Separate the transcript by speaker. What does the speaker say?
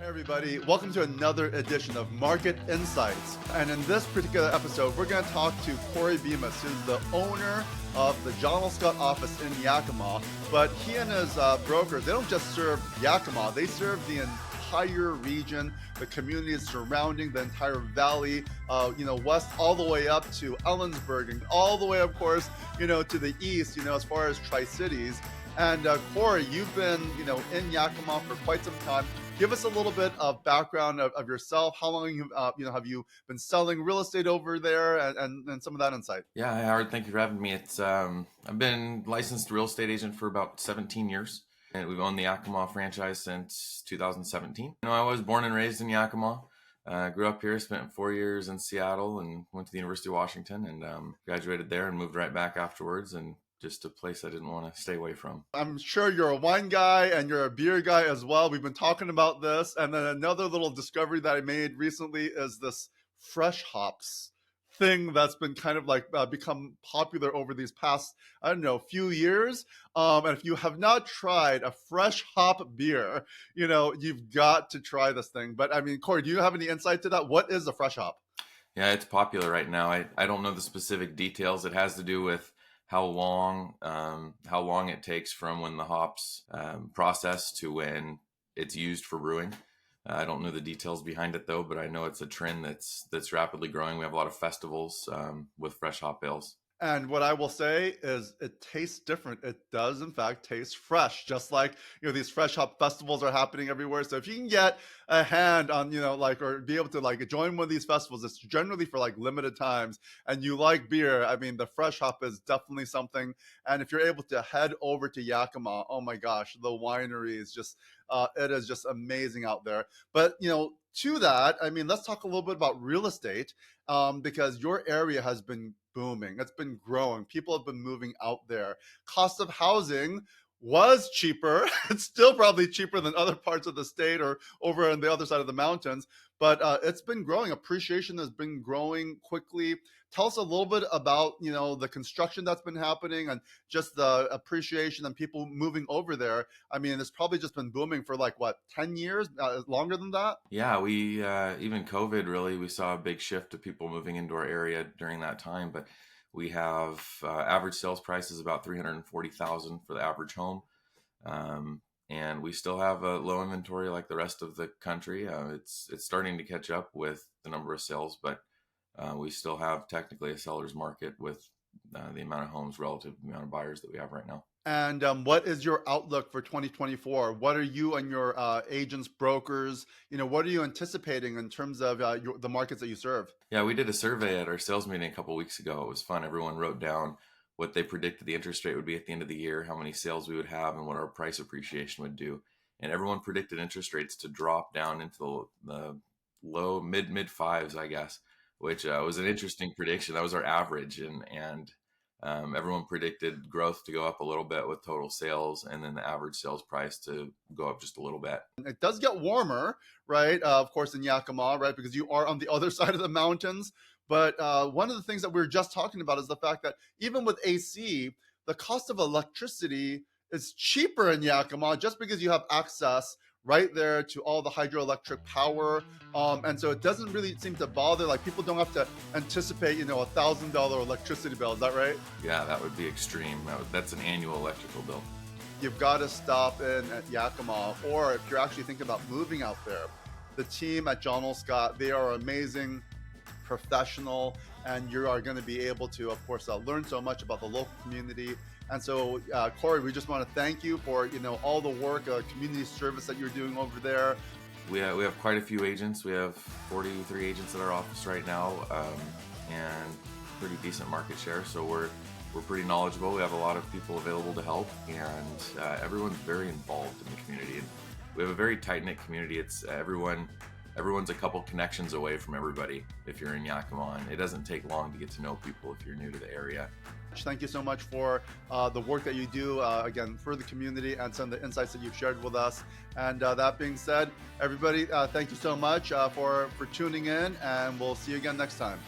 Speaker 1: Hey everybody, welcome to another edition of Market Insights. And in this particular episode, we're going to talk to Cory Bemis, who's the owner of the John L. Scott office in Yakima. But he and his brokers, they don't just serve Yakima, they serve the entire region, the communities surrounding the entire valley, west all the way up to Ellensburg and all the way, of course, to the east, as far as Tri-Cities. And Cory, you've been, in Yakima for quite some time. Give us a little bit of background of yourself. How long have you been selling real estate over there, and some of that insight?
Speaker 2: Yeah, Howard, thank you for having me. It's I've been licensed real estate agent for about 17 years, and we've owned the Yakima franchise since 2017. I was born and raised in Yakima. Grew up here, spent 4 years in Seattle, and went to the University of Washington, and graduated there, and moved right back afterwards, and just a place I didn't want to stay away from.
Speaker 1: I'm sure you're a wine guy and you're a beer guy as well. We've been talking about this. And then another little discovery that I made recently is this fresh hops thing that's been kind of like become popular over these past, few years. And if you have not tried a fresh hop beer, you've got to try this thing. But I mean, Cory, do you have any insight to that? What is a fresh hop?
Speaker 2: Yeah, it's popular right now. I don't know the specific details. It has to do with how long it takes from when the hops process to when it's used for brewing. I don't know the details behind it though, but I know it's a trend that's rapidly growing. We have a lot of festivals with fresh hop ales.
Speaker 1: And what I will say is it tastes different. It does, in fact, taste fresh, just like, these fresh hop festivals are happening everywhere. So if you can get a hand on, or be able to join one of these festivals, it's generally for limited times, and you like beer, I mean, the fresh hop is definitely something. And if you're able to head over to Yakima, oh my gosh, the winery is just, it is just amazing out there. But, to that, I mean, let's talk a little bit about real estate, because your area has been booming. It's been growing. People have been moving out there. Cost of housing was cheaper. It's still probably cheaper than other parts of the state or over on the other side of the mountains, but it's been growing. Appreciation has been growing quickly. Tell us a little bit about, the construction that's been happening and just the appreciation and people moving over there. I mean, it's probably just been booming for 10 years, longer than that?
Speaker 2: Yeah, we even COVID, really, we saw a big shift of people moving into our area during that time. But we have average sales prices about $340,000 for the average home. And we still have a low inventory like the rest of the country. It's starting to catch up with the number of sales, but we still have technically a seller's market with the amount of homes relative to the amount of buyers that we have right now.
Speaker 1: And what is your outlook for 2024? What are you and your agents, brokers, what are you anticipating in terms of the markets that you serve?
Speaker 2: Yeah, we did a survey at our sales meeting a couple of weeks ago. It was fun. Everyone wrote down what they predicted the interest rate would be at the end of the year, how many sales we would have, and what our price appreciation would do. And everyone predicted interest rates to drop down into the low mid fives, I guess, which was an interesting prediction. That was our average, and everyone predicted growth to go up a little bit with total sales, and then the average sales price to go up just a little bit.
Speaker 1: It does get warmer, right? Of course, in Yakima, right? Because you are on the other side of the mountains. But one of the things that we were just talking about is the fact that even with AC, the cost of electricity is cheaper in Yakima just because you have access right there to all the hydroelectric power. And so it doesn't really seem to bother. People don't have to anticipate, $1,000 electricity bill. Is that right?
Speaker 2: Yeah, that would be extreme. That's an annual electrical bill.
Speaker 1: You've got to stop in at Yakima, or if you're actually thinking about moving out there, the team at John L. Scott, they are amazing, professional, and you are going to be able to, of course, learn so much about the local community. And so, Cory, we just want to thank you for, all the work, community service that you're doing over there.
Speaker 2: We have quite a few agents. We have 43 agents at our office right now, and pretty decent market share. So we're pretty knowledgeable. We have a lot of people available to help, and everyone's very involved in the community. And we have a very tight-knit community. It's everyone's a couple connections away from everybody if you're in Yakima, and it doesn't take long to get to know people if you're new to the area.
Speaker 1: Thank you so much for the work that you do, again, for the community and some of the insights that you've shared with us. And that being said, everybody, thank you so much for tuning in, and we'll see you again next time.